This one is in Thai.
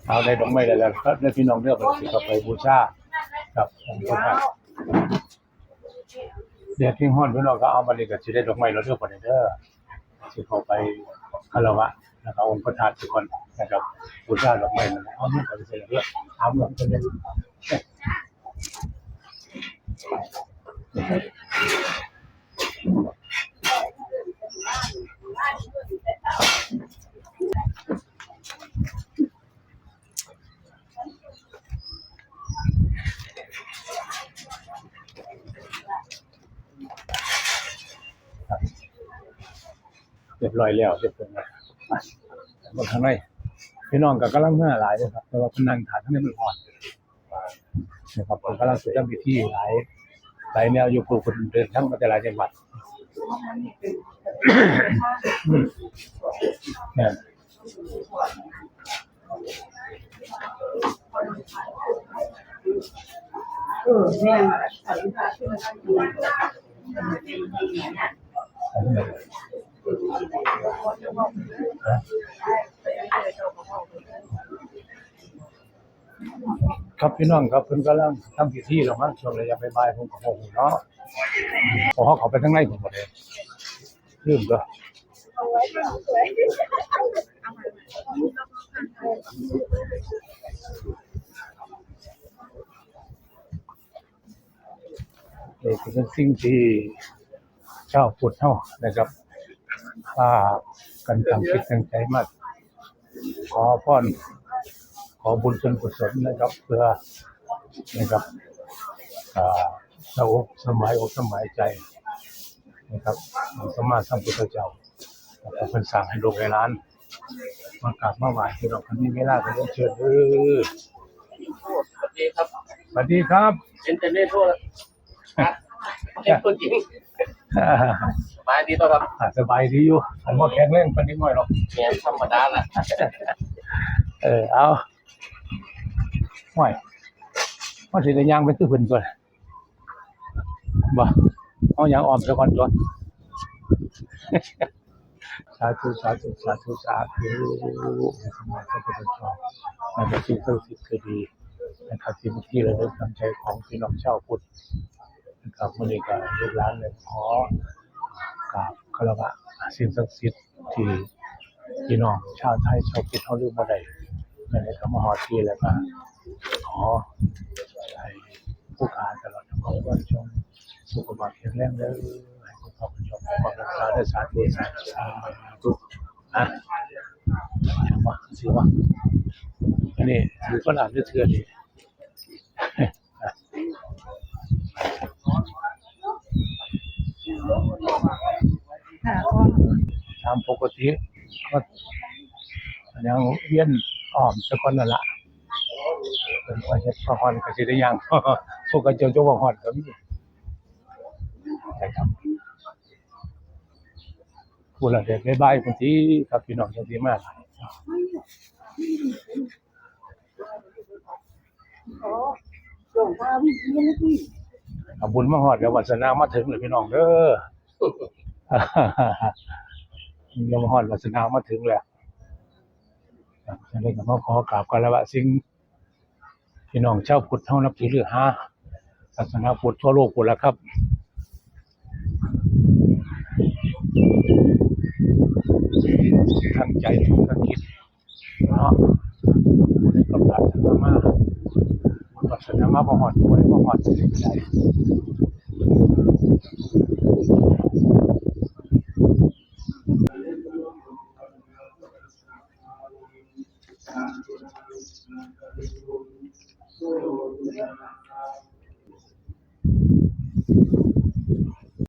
เอาได้ดอกไม้ได้แล้วก็ได้พี่น้องเด้อสิเข้าไปบูชาครับผมก็เดี๋ยวที่ฮ้อนพี่น้องก็เอามานี่ก็สิได้ดอกไม้แล้วเด้อบ่ได้เด้อสิเข้าไปคารวะแล้วก็องค์พระธาตุทุกคนนะครับบูชาดอกไม้นั่นเอาเงินไปใส่เด้อเอาเงินไปเลยเรียบร้อยแล้วเรียบร้อยแล้วบนข้างในพี่น้องก็กำลังมาหลายเลยครับแต่ว่าเพิ่นนั่งทานทั้งนี้มันร้อนนะครับเพิ่นกำลังสิทำพิธีหลายแนวอยู่ผู้คนเดินทางมาแต่หลายจังหวัดเนี่ยครับพี่น้องครับเพิ่นกำลังทำพิธีแล้วมั้งช่วงระยะบ่ายๆผมก็บ่ฮู้เนาะเพราะเขาไปทางในผมหมดเลยลืมก็นี่เป็นสิ่งที่ชาวพุทธเฮานะครับพากันตั้งจิตตั้งใจมาขอพรขอบุญส่วนกุศลนะครับเพื่อนะครับสมัยอกสมัยใจนะครับสมมาสัมพุทธเจ้าแล้วเป็นสั่งให้ลูกให้หลานมากราบมาไหว้ที่เราคนนี้เวลาก็เรียนเชิญสวัสดีครับสวัสดีครับเห็นแต่เล่ทั่วเห็นตัวจริงสบายดีต่อครับสบายดีอยู่ผมว่าแข็งแรงปานนี้น้อยหรอกแข็งธรรมดาแหละเอาห่วยมันสิได้ย่างเป็นคือเพิ่นก่อนบ่เอาย่างอ้อมซะก่อนตัวสาธุสาธุสาธุสาธุสมัยพระพุทธเจ้าในประเทศศักดิ์สิทธิ์ก็ดีนะครับสิ่งที่ระลึกน้ำใจของพี่น้องชาวพุทธนะครับมื้อนี้ก็ลูกหลานเลยขอกราบคารวะสิ่งศักดิ์สิทธิ์ที่พี่น้องชาวไทยชาวพุทธเฮาลืมบ่ได้ในคำมหาทีแล้วก็ขอให้ผู้ค้าตลอดทั้งวันจงสุขภาพแข็งแรงเด้อให้คุณพ่อคุณชมความรักษาได้สาธุสาธุว่าสิว่าอันนี้ถือฝรั่งเถื่อนนี่ตามปกติก็ยังเวียนอ้อมสักคนนั่นล่ะเป็นว่าเฮ็ดพอฮอนก็สิได้ย่างพวกก็เจ้าว่าฮอดก็มีใช่ครับผู้ละเด็กบ๊ายบายพุ่นสิครับพี่น้องจังสิมาเอาบุญมาฮอดแล้ววาสนามาถึงแล้วพี่น้องเด้อยังมาฮอดวาสนามาถึงแล้วจังได๋ก็มาขอกราบคารวะสิ่งพี่น้องชาวพุทธเฮานับถือหาศาสนาพุทธทั่วโลกพุ่นล่ะครับทั้งใจทั้งคิดเนาะผู้ใดก็ปรารถนามาปรารถนามาบ่ฮอดผู้ใดบ่ฮอดสิได้